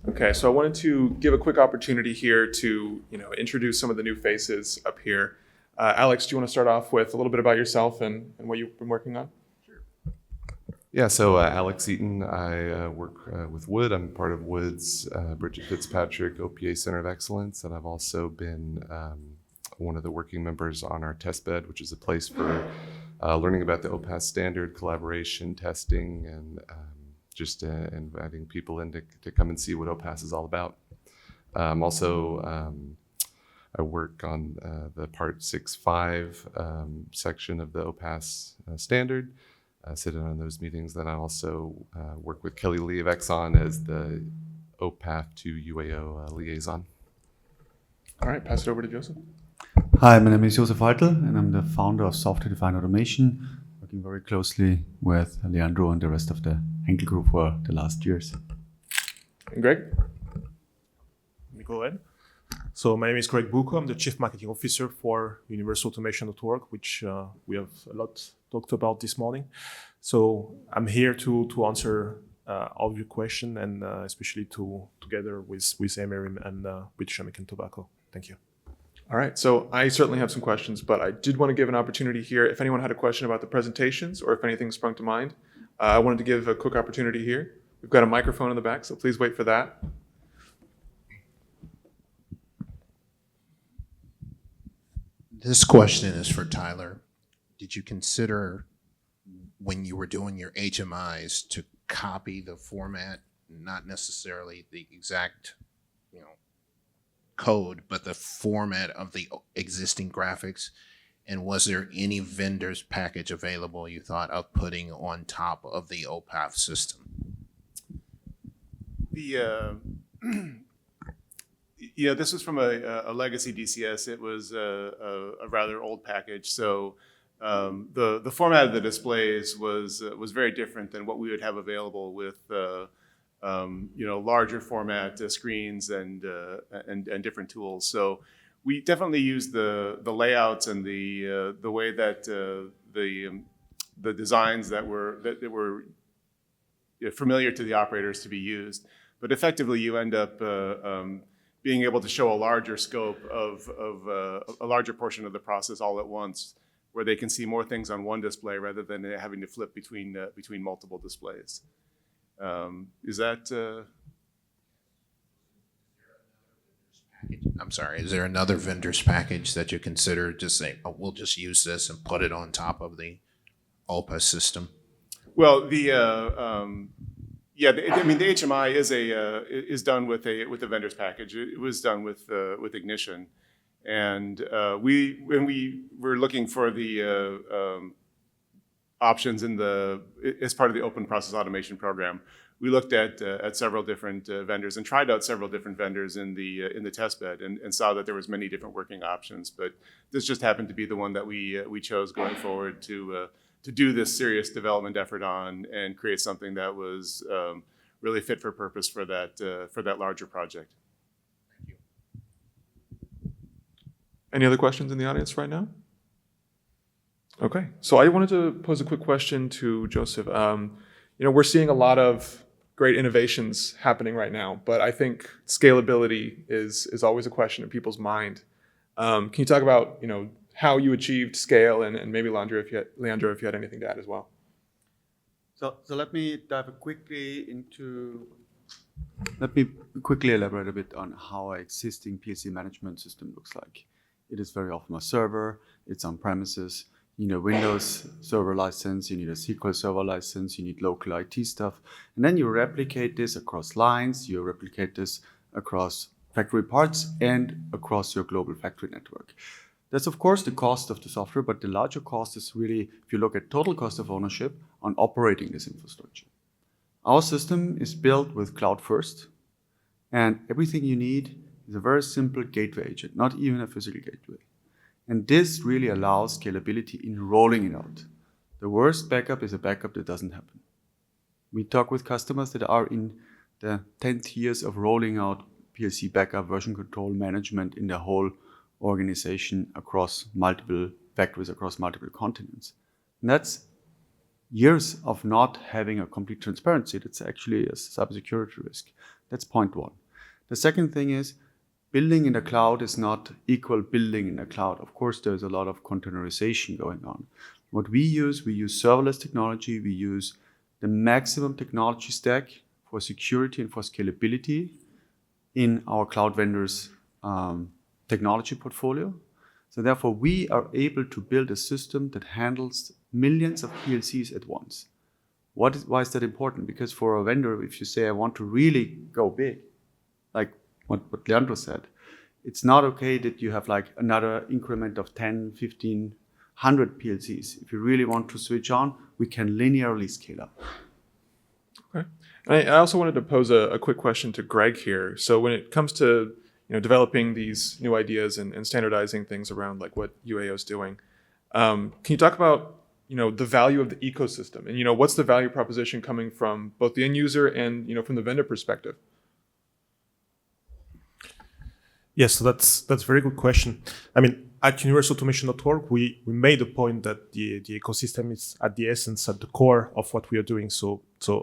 Okay, so I wanted to give a quick opportunity here to introduce some of the new faces up here. Alex, do you want to start off with a little bit about yourself and what you've been working on? Yeah, so Alex Eaton, I work with Wood. I'm part of Wood's Bridget Fitzpatrick OPA Center of Excellence, and I've also been one of the working members on our testbed, which is a place for learning about the OPAS standard, collaboration, testing, and just inviting people in to come and see what OPAS is all about. I work on the Part 6.5 section of the OPAS standard. Sit in on those meetings. Then I also work with Kelly Lee of Exxon as the OPAF to UAO liaison. All right, pass it over to Joseph. Hi, my name is Joseph Heitel, and I'm the founder of soft-ware-defined automation, working very closely with Leandro and the rest of the Henkel Group for the last years. And Greg? Let me go ahead. So my name is Greg Bucco. I'm the Chief Marketing Officer for Universal Automation.org, which we have a lot talked about this morning. So I'm here to answer all your questions, and especially together with Emery and British American Tobacco. Thank you. All right, so I certainly have some questions, but I did want to give an opportunity here. If anyone had a question about the presentations or if anything sprung to mind, I wanted to give a quick opportunity here. We've got a microphone in the back, so please wait for that. This question is for Tyler. Did you consider, when you were doing your HMIs, to copy the format, not necessarily the exact, code, but the format of the existing graphics? And was there any vendor's package available you thought of putting on top of the OPAF system? This was from a legacy DCS. It was a rather old package, so the format of the displays was very different than what we would have available with larger format screens and different tools. So we definitely used the layouts and the way that the designs that were familiar to the operators to be used. But effectively, you end up being able to show a larger scope of a larger portion of the process all at once, where they can see more things on one display rather than having to flip between multiple displays. Is that? I'm sorry, is there another vendor's package that you consider just saying, oh, we'll just use this and put it on top of the OPAS system? Well, the HMI is done with a vendor's package. It was done with Ignition, and when we were looking for the options as part of the Open Process Automation program, we looked at several different vendors and tried out several different vendors in the test bed and saw that there was many different working options. But this just happened to be the one that we chose going forward to do this serious development effort on and create something that was really fit for purpose for that larger project. Thank you. Any other questions in the audience right now? Okay, so I wanted to pose a quick question to Joseph. We're seeing a lot of great innovations happening right now, but I think scalability is always a question in people's mind. Can you talk about how you achieved scale, and maybe Leandro, if you had anything to add as well? So let me quickly elaborate a bit on how our existing PLC management system looks like. It is very often a server. It's on premises. You need a Windows server license, you need a SQL Server license, you need local IT stuff. And then you replicate this across lines, you replicate this across factory parts and across your global factory network. That's of course the cost of the software, but the larger cost is really, if you look at total cost of ownership on operating this infrastructure. Our system is built with cloud first, and everything you need is a very simple gateway agent, not even a physical gateway. And this really allows scalability in rolling it out. The worst backup is a backup that doesn't happen. We talk with customers that are in the 10th years of rolling out PLC backup, version control management in the whole organization across multiple factories, across multiple continents. And that's years of not having a complete transparency. That's actually a cybersecurity risk. That's point one. The second thing is building in the cloud is not equal building in the cloud. Of course, there's a lot of containerization going on. What we use serverless technology. We use the maximum technology stack for security and for scalability in our cloud vendors' technology portfolio. So therefore, we are able to build a system that handles millions of PLCs at once. Why is that important? Because for a vendor, if you say, I want to really go big, like what Leandro said, it's not okay that you have like another increment of 10, 15, 100 PLCs. If you really want to switch on, we can linearly scale up. Okay. And I also wanted to pose a quick question to Greg here. So when it comes to developing these new ideas and standardizing things around like what UAO is doing, can you talk about the value of the ecosystem and what's the value proposition coming from both the end user and from the vendor perspective? Yes, so that's a very good question. I mean, at universalautomation.org, we made a point that the ecosystem is at the essence, at the core of what we are doing. So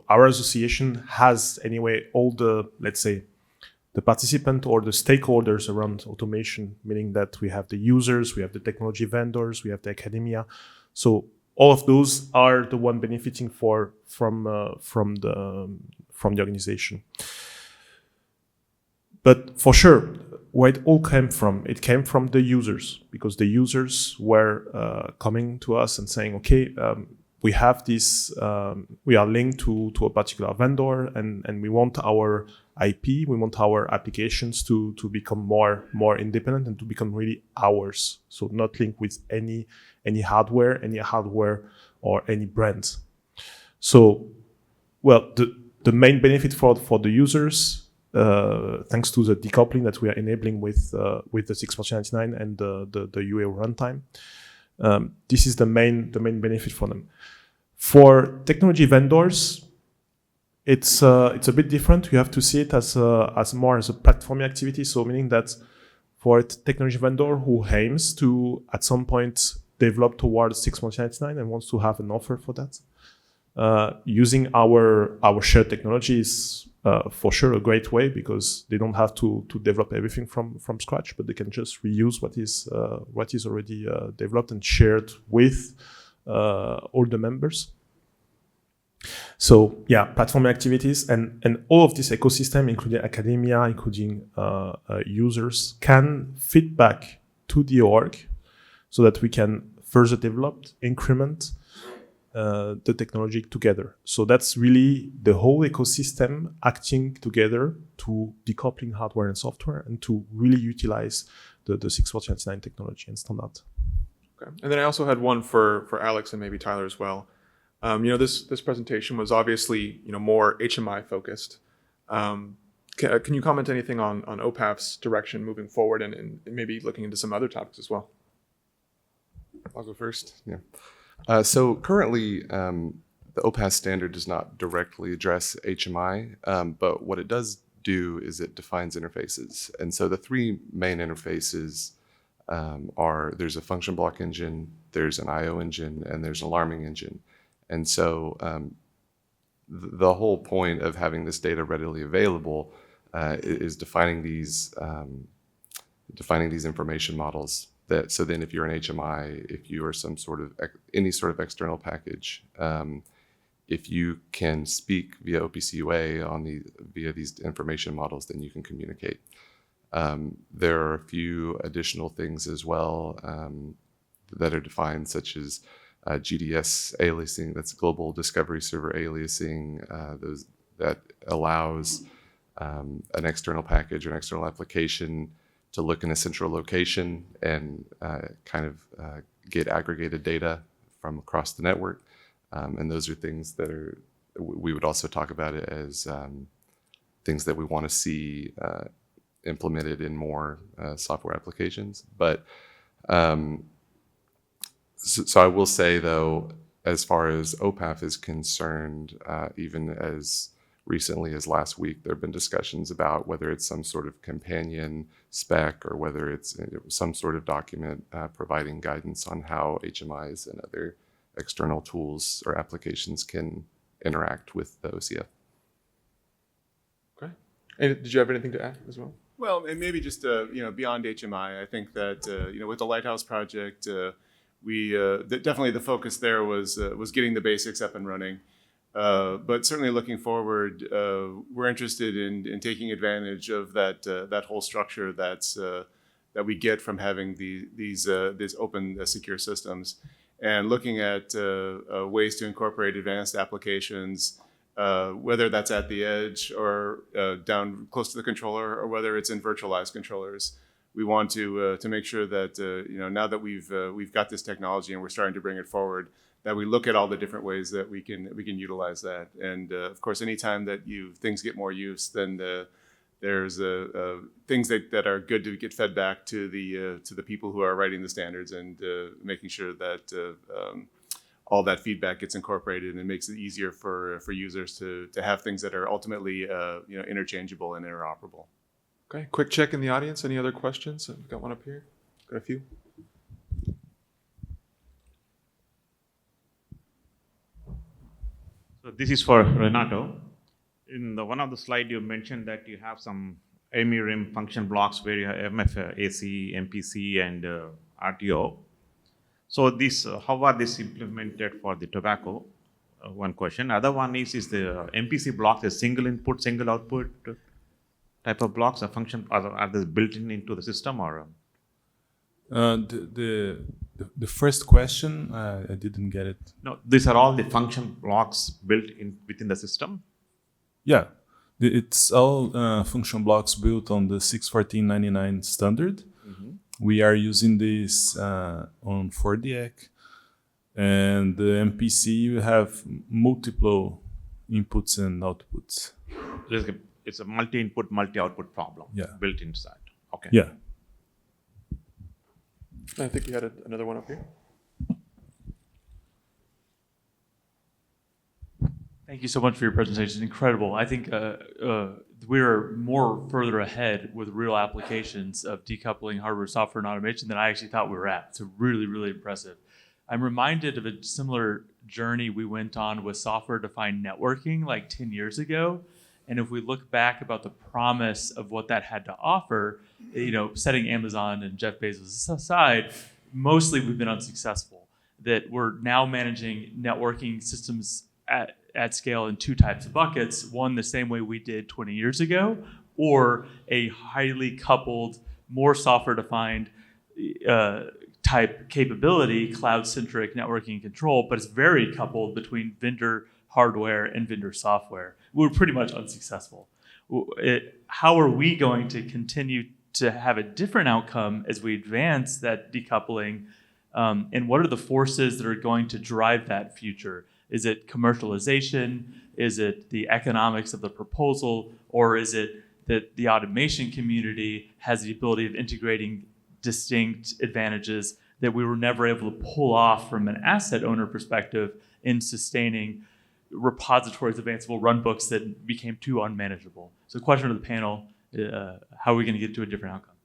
our association has anyway all the, let's say, the participant or the stakeholders around automation, meaning that we have the users, we have the technology vendors, we have the academia. So all of those are the one benefiting from the organization. But for sure, where it all came from, it came from the users, because the users were coming to us and saying, okay, we have this, we are linked to a particular vendor and we want our IP, we want our applications to become more independent and to become really ours. So not linked with any hardware or any brand. So, well, the main benefit for the users, thanks to the decoupling that we are enabling with the 649 and the UAO runtime, this is the main benefit for them. For technology vendors, it's a bit different. You have to see it as more as a platforming activity. So meaning that for a technology vendor who aims to at some point develop towards 6.99 and wants to have an offer for that, using our shared technology is for sure a great way, because they don't have to develop everything from scratch, but they can just reuse what is already developed and shared with all the members. So yeah, platform activities and all of this ecosystem, including academia, including users, can feed back to the org so that we can further develop, increment the technology together. So that's really the whole ecosystem acting together to decoupling hardware and software and to really utilize the 6.99 technology and standard. Okay. And then I also had one for Alex and maybe Tyler as well. This presentation was obviously more HMI focused. Can you comment anything on OPAF's direction moving forward and maybe looking into some other topics as well? I'll go first. Yeah. So currently, the OPAF standard does not directly address HMI, but what it does do is it defines interfaces. And so the three main interfaces there's a function block engine, there's an IO engine, and there's an alarming engine. And so the whole point of having this data readily available is defining these information models. So then if you're an HMI, if you are any sort of external package, if you can speak via OPC UA via these information models, then you can communicate. There are a few additional things as well that are defined, such as GDS aliasing, that's global discovery server aliasing, that allows an external package or an external application to look in a central location and get aggregated data from across the network. And those are things that we would also talk about it as things that we want to see implemented in more software applications. But so I will say, though, as far as OPAF is concerned, even as recently as last week, there have been discussions about whether it's some sort of companion spec or whether it's some sort of document providing guidance on how HMIs and other external tools or applications can interact with the OCF. Okay. And did you have anything to add as well? Well, and maybe just beyond HMI, I think that with the Lighthouse project, definitely the focus there was getting the basics up and running. But certainly looking forward, we're interested in taking advantage of that whole structure that we get from having these open, secure systems, and looking at ways to incorporate advanced applications, whether that's at the edge or down close to the controller, or whether it's in virtualized controllers. We want to make sure that now that we've got this technology and we're starting to bring it forward, that we look at all the different ways that we can utilize that. And of course, anytime that things get more use, then there's things that are good to get fed back to the people who are writing the standards, and making sure that all that feedback gets incorporated and makes it easier for users to have things that are ultimately interchangeable and interoperable. Okay, quick check in the audience. Any other questions? I've got one up here. Got a few. So this is for Renato. In one of the slides, you mentioned that you have some AMI-RIM function blocks where you have MF, AC, MPC, and RTO. So how are these implemented for the tobacco? One question. Other one is the MPC block a single input, single output type of blocks, a function? Are they built into the system, or? The first question, I didn't get it. No, these are all the function blocks built within the system? Yeah, it's all function blocks built on the 61499 standard. Mm-hmm. We are using this on 4DX, and the MPC you have multiple inputs and outputs. It's a multi-input, multi-output problem built inside. Okay. Yeah. I think you had another one up here. Thank you so much for your presentation. Incredible. I think we're more further ahead with real applications of decoupling hardware, software, and automation than I actually thought we were at. It's really, really impressive. I'm reminded of a similar journey we went on with software-defined networking like 10 years ago. And if we look back about the promise of what that had to offer, setting Amazon and Jeff Bezos aside, mostly we've been unsuccessful. That we're now managing networking systems at scale in two types of buckets. One, the same way we did 20 years ago, or a highly coupled, more software-defined type capability, cloud-centric networking and control, but it's very coupled between vendor hardware and vendor software. We're pretty much unsuccessful. How are we going to continue to have a different outcome as we advance that decoupling? And what are the forces that are going to drive that future? Is it commercialization? Is it the economics of the proposal? Or is it that the automation community has the ability of integrating distinct advantages that we were never able to pull off from an asset owner perspective in sustaining repositories of Ansible runbooks that became too unmanageable? So the question to the panel, how are we going to get to a different outcome?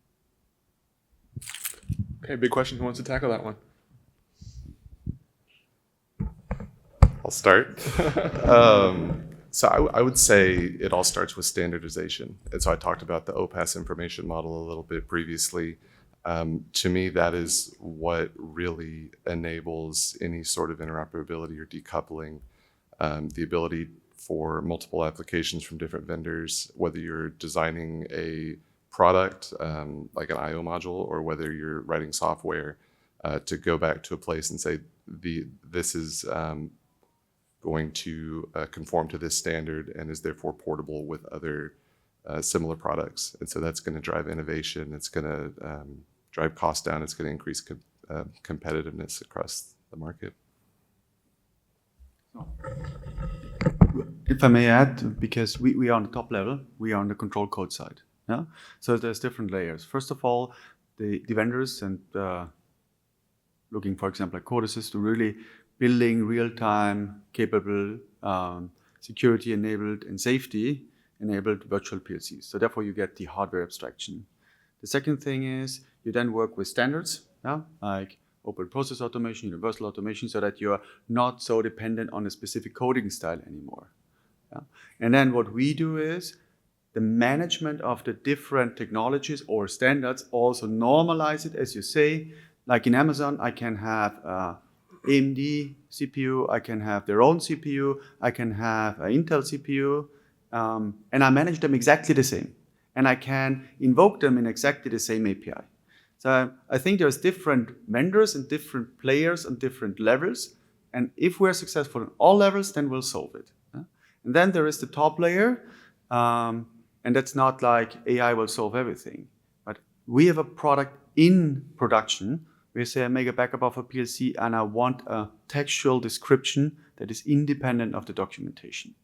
Okay, big question. Who wants to tackle that one? I'll start. So I would say it all starts with standardization. And so I talked about the OPAS information model a little bit previously. To me, that is what really enables any sort of interoperability or decoupling. The ability for multiple applications from different vendors, whether you're designing a product like an I/O module, or whether you're writing software, to go back to a place and say, this is going to conform to this standard and is therefore portable with other similar products. And so that's going to drive innovation. It's going to drive costs down. It's going to increase competitiveness across the market. If I may add, because we are on the top level, we are on the control code side. Yeah. So there's different layers. First of all, the vendors and looking, for example, at Codesys to really building real-time capable, security-enabled and safety-enabled virtual PLCs. So therefore, you get the hardware abstraction. The second thing is you then work with standards, yeah, like open process automation, universal automation, so that you're not so dependent on a specific coding style anymore. Yeah? And then what we do is the management of the different technologies or standards also normalize it, as you say. Like in Amazon, I can have AMD CPU, I can have their own CPU, I can have an Intel CPU, and I manage them exactly the same. And I can invoke them in exactly the same API. So I think there's different vendors and different players on different levels. And if we're successful in all levels, then we'll solve it. And then there is the top layer. And that's not like AI will solve everything. But we have a product in production. We say I make a backup of a PLC and I want a textual description that is independent of the documentation.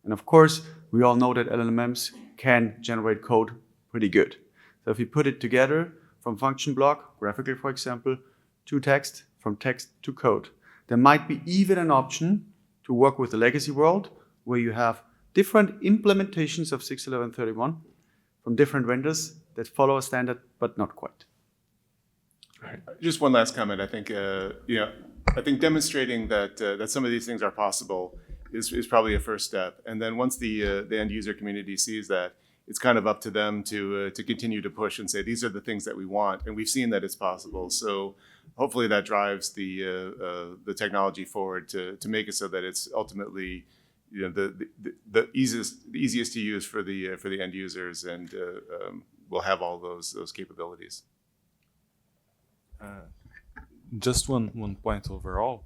And of course, we all know that LLMs can generate code pretty good. So if you put it together from function block, graphically for example, to text, from text to code, there might be even an option to work with the legacy world where you have different implementations of 6.11.31 from different vendors that follow a standard, but not quite. All right. Just one last comment. I think I think demonstrating that some of these things are possible is probably a first step. And then once the end user community sees that, it's kind of up to them to continue to push and say these are the things that we want, and we've seen that it's possible. So hopefully that drives the technology forward to make it so that it's ultimately the easiest to use for the end users, and we'll have all those capabilities. Just one point overall.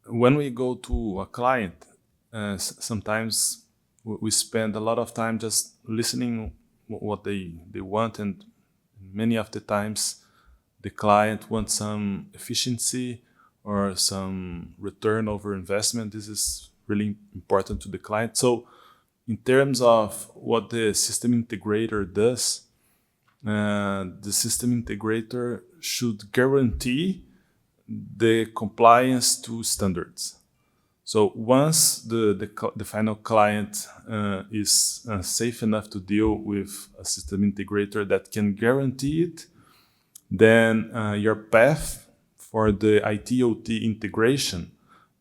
When we go to a client, sometimes we spend a lot of time just listening what they want, and many of the times the client wants some efficiency or some return over investment. This is really important to the client. So in terms of what the system integrator does, the system integrator should guarantee the compliance to standards. So once the final client is safe enough to deal with a system integrator that can guarantee it, then your path for the IT-OT integration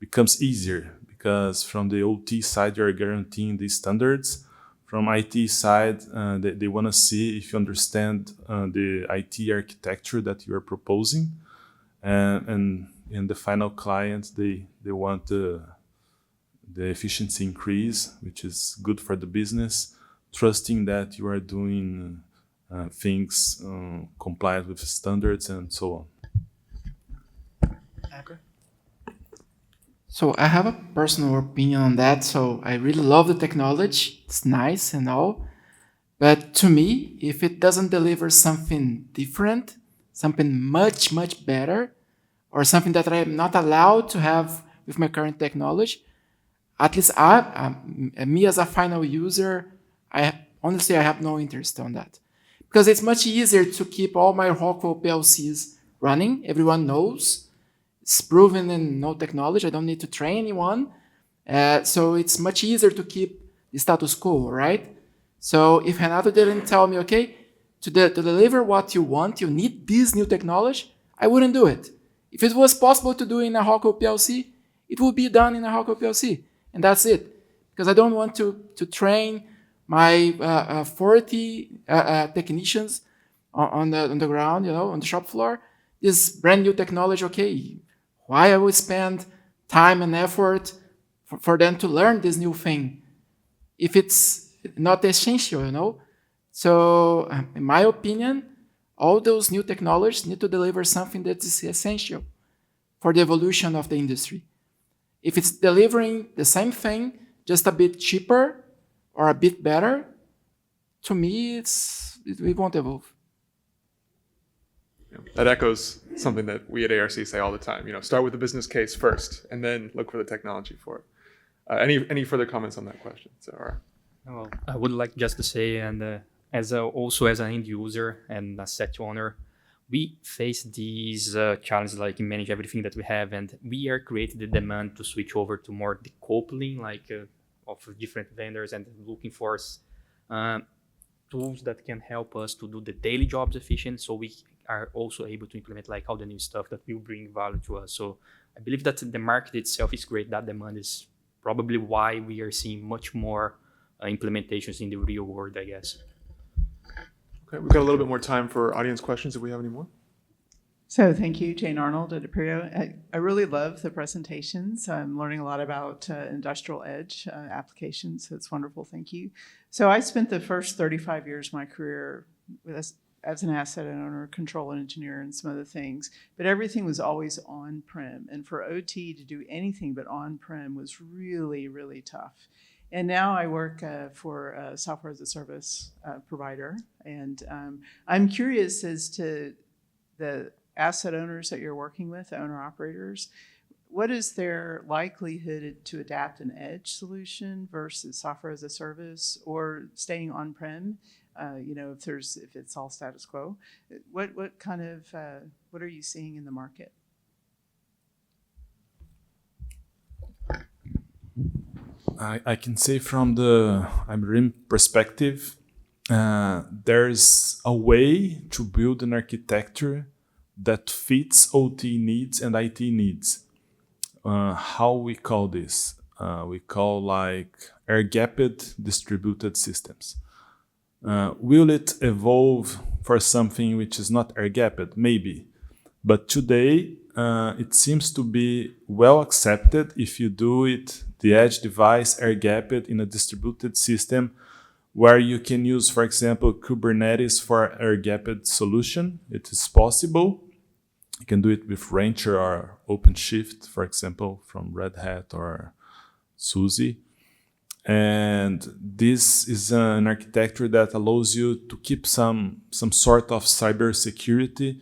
becomes easier, because from the OT side, you're guaranteeing the standards. From IT side, they want to see if you understand the IT architecture that you are proposing. And in the final client, they want the efficiency increase, which is good for the business, trusting that you are doing things compliant with standards and so on. So I have a personal opinion on that. So I really love the technology. It's nice and all. But to me, if it doesn't deliver something different, something much, much better, or something that I am not allowed to have with my current technology, at least me as a final user, honestly, I have no interest on that. Because it's much easier to keep all my Rockwell PLCs running. Everyone knows. It's proven in no technology. I don't need to train anyone. So it's much easier to keep the status quo, right? So if Renato didn't tell me, okay, to deliver what you want, you need this new technology, I wouldn't do it. If it was possible to do in a Rockwell PLC, it would be done in a Rockwell PLC. And that's it. Because I don't want to train my 40 technicians on the ground, on the shop floor. This brand new technology, okay, why I would spend time and effort for them to learn this new thing if it's not essential, So in my opinion, all those new technologies need to deliver something that is essential for the evolution of the industry. If it's delivering the same thing, just a bit cheaper or a bit better, to me, it won't evolve. That echoes something that we at ARC say all the time. Start with the business case first, and then look for the technology for it. Any further comments on that question? Well, I would like just to say, and also as an end user and a set owner, we face these challenges like manage everything that we have, and we are creating the demand to switch over to more decoupling, of different vendors, and looking for tools that can help us to do the daily jobs efficient, so we are also able to implement like all the new stuff that will bring value to us. So I believe that the market itself is great. That demand is probably why we are seeing much more implementations in the real world, I guess. Okay, we've got a little bit more time for audience questions if we have any more. So thank you, Jane Arnold at Aperio. I really love the presentations. I'm learning a lot about Industrial Edge applications, so it's wonderful. Thank you. So I spent the first 35 years of my career as an asset owner, control engineer, and some other things, but everything was always on-prem. And for OT to do anything but on-prem was really, really tough. And now I work for a software as a service provider. And I'm curious as to the asset owners that you're working with, owner operators, what is their likelihood to adapt an edge solution versus software as a service or staying on-prem? If it's all status quo, what are you seeing in the market? I can say from the IBM perspective, there's a way to build an architecture that fits OT needs and IT needs. How we call this? We call like air-gapped distributed systems. Will it evolve for something which is not air-gapped? Maybe. But today, it seems to be well accepted if you do it, the edge device air-gapped in a distributed system where you can use, for example, Kubernetes for air-gapped solution. It is possible. You can do it with Rancher or OpenShift, for example, from Red Hat or SUSE. And this is an architecture that allows you to keep some sort of cybersecurity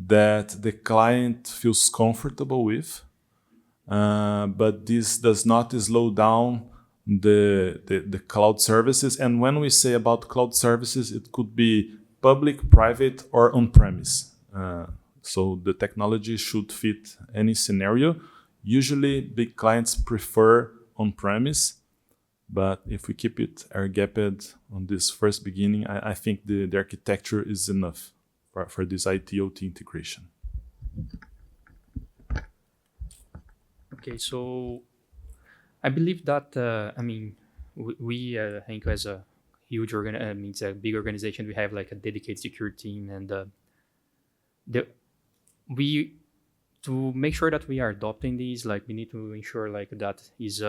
that the client feels comfortable with. But this does not slow down the cloud services. And when we say about cloud services, it could be public, private, or on-premise. So the technology should fit any scenario. Usually, big clients prefer on-premise. But if we keep it air-gapped on this first beginning, I think the architecture is enough for this IT-OT integration. Okay, so I believe that, we think as a huge it's a big organization, we have like a dedicated security team, and to make sure that we are adopting these, like we need to ensure like that is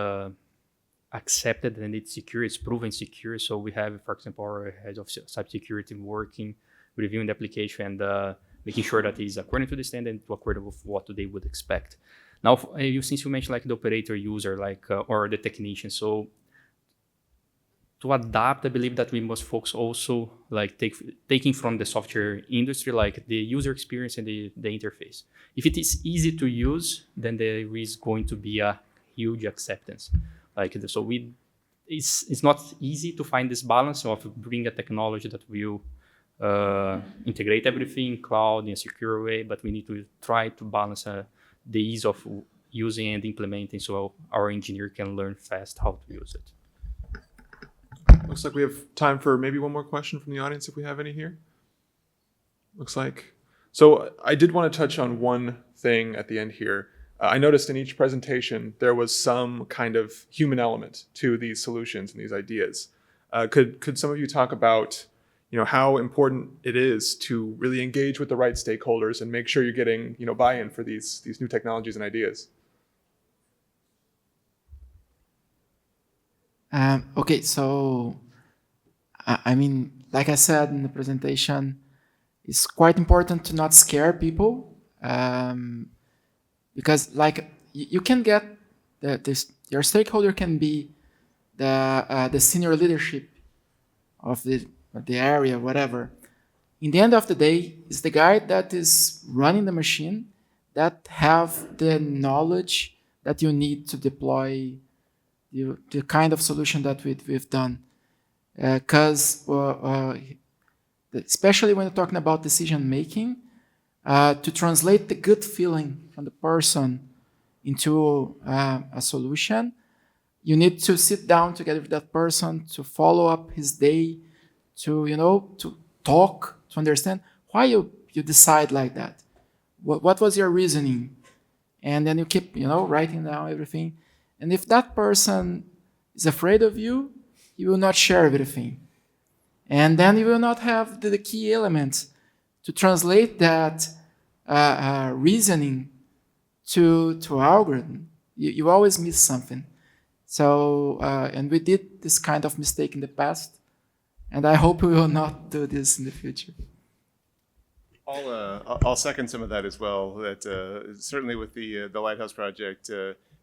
accepted and it's secure, it's proven secure. So we have, for example, our head of cybersecurity working, reviewing the application and making sure that it's according to the standard and according with what they would expect. Now, since you mentioned like the operator user, or the technician, so to adapt, I believe that we must focus also like taking from the software industry, like the user experience and the interface. If it is easy to use, then there is going to be a huge acceptance. It's not easy to find this balance of bringing a technology that will integrate everything cloud in a secure way, but we need to try to balance the ease of using and implementing so our engineer can learn fast how to use it. Looks like we have time for maybe one more question from the audience if we have any here. Looks like. So I did want to touch on one thing at the end here. I noticed in each presentation there was some kind of human element to these solutions and these ideas. Could some of you talk about how important it is to really engage with the right stakeholders and make sure you're getting buy-in for these new technologies and ideas? Okay, so like I said in the presentation, it's quite important to not scare people, because like you can get your stakeholder can be the senior leadership of the area, whatever. In the end of the day, it's the guy that is running the machine that have the knowledge that you need to deploy the kind of solution that we've done. Because especially when you're talking about decision making, to translate the good feeling from the person into a solution, you need to sit down together with that person to follow up his day, to talk, to understand why you you decide like that? What was your reasoning? And then you keep, writing down everything. And if that person is afraid of you, he will not share everything. And then you will not have the key elements to translate that reasoning to algorithm. You always miss something. So, and we did this kind of mistake in the past, and I hope we will not do this in the future. I'll second some of that as well. That certainly with the Lighthouse project,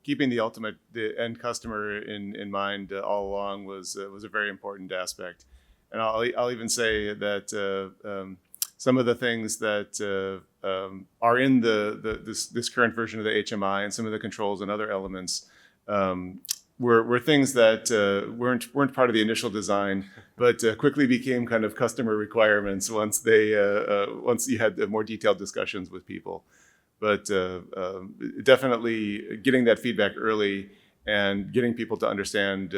keeping the end customer in mind all along was a very important aspect. And I'll even say that some of the things that are in this current version of the HMI and some of the controls and other elements were things that weren't part of the initial design, but quickly became kind of customer requirements once you had more detailed discussions with people. But definitely getting that feedback early and getting people to understand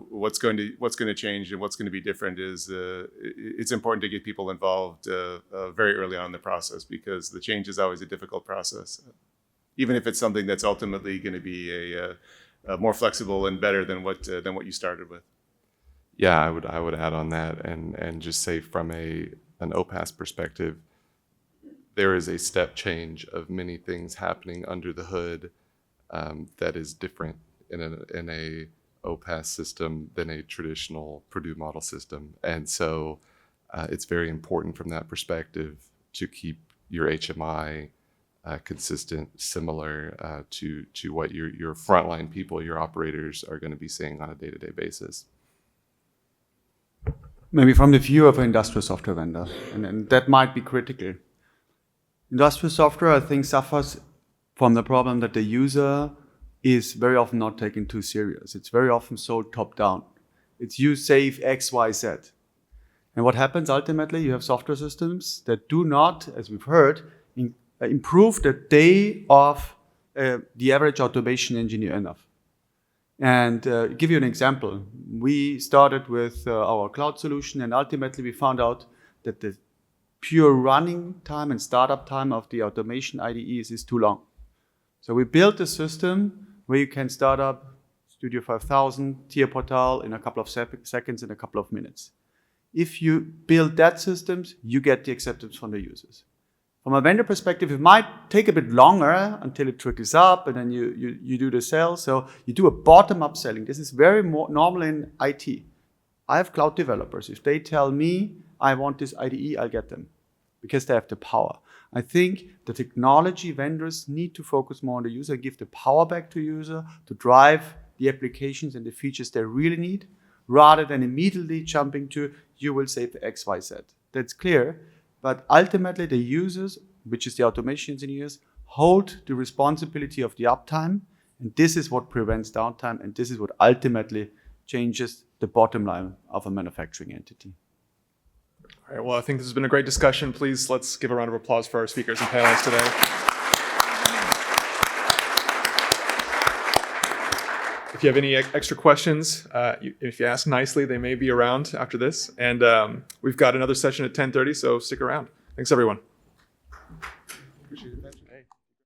what's going to change and what's going to be different it's important to get people involved very early on in the process, because the change is always a difficult process, even if it's something that's ultimately going to be more flexible and better than what you started with. Yeah, I would add on that and just say from an OPAS perspective, there is a step change of many things happening under the hood that is different in a OPAS system than a traditional Purdue model system. And so it's very important from that perspective to keep your HMI consistent, similar to what your frontline people, your operators are going to be saying on a day-to-day basis. Maybe from the view of an industrial software vendor, and that might be critical. Industrial software, I think, suffers from the problem that the user is very often not taken too serious. It's very often sold top-down. It's you save X, Y, Z. And what happens ultimately, you have software systems that do not, as we've heard, improve the day of the average automation engineer enough. And give you an example. We started with our cloud solution, and ultimately we found out that the pure running time and startup time of the automation IDEs is too long. So we built a system where you can start up Studio 5000, Tier Portal in a couple of seconds, in a couple of minutes. If you build that systems, you get the acceptance from the users. From a vendor perspective, it might take a bit longer until it trickles up, and then you do the sell. So you do a bottom-up selling. This is very normal in IT. I have cloud developers. If they tell me, I want this IDE, I'll get them, because they have the power. I think the technology vendors need to focus more on the user, give the power back to user to drive the applications and the features they really need, rather than immediately jumping to, you will save X, Y, Z. That's clear. But ultimately, the users, which is the automation engineers, hold the responsibility of the uptime. And this is what prevents downtime. And this is what ultimately changes the bottom line of a manufacturing entity. All right, well, I think this has been a great discussion. Please, let's give a round of applause for our speakers and panelists today. If you have any extra questions, if you ask nicely, they may be around after this. And we've got another session at 10:30, so stick around. Thanks, everyone.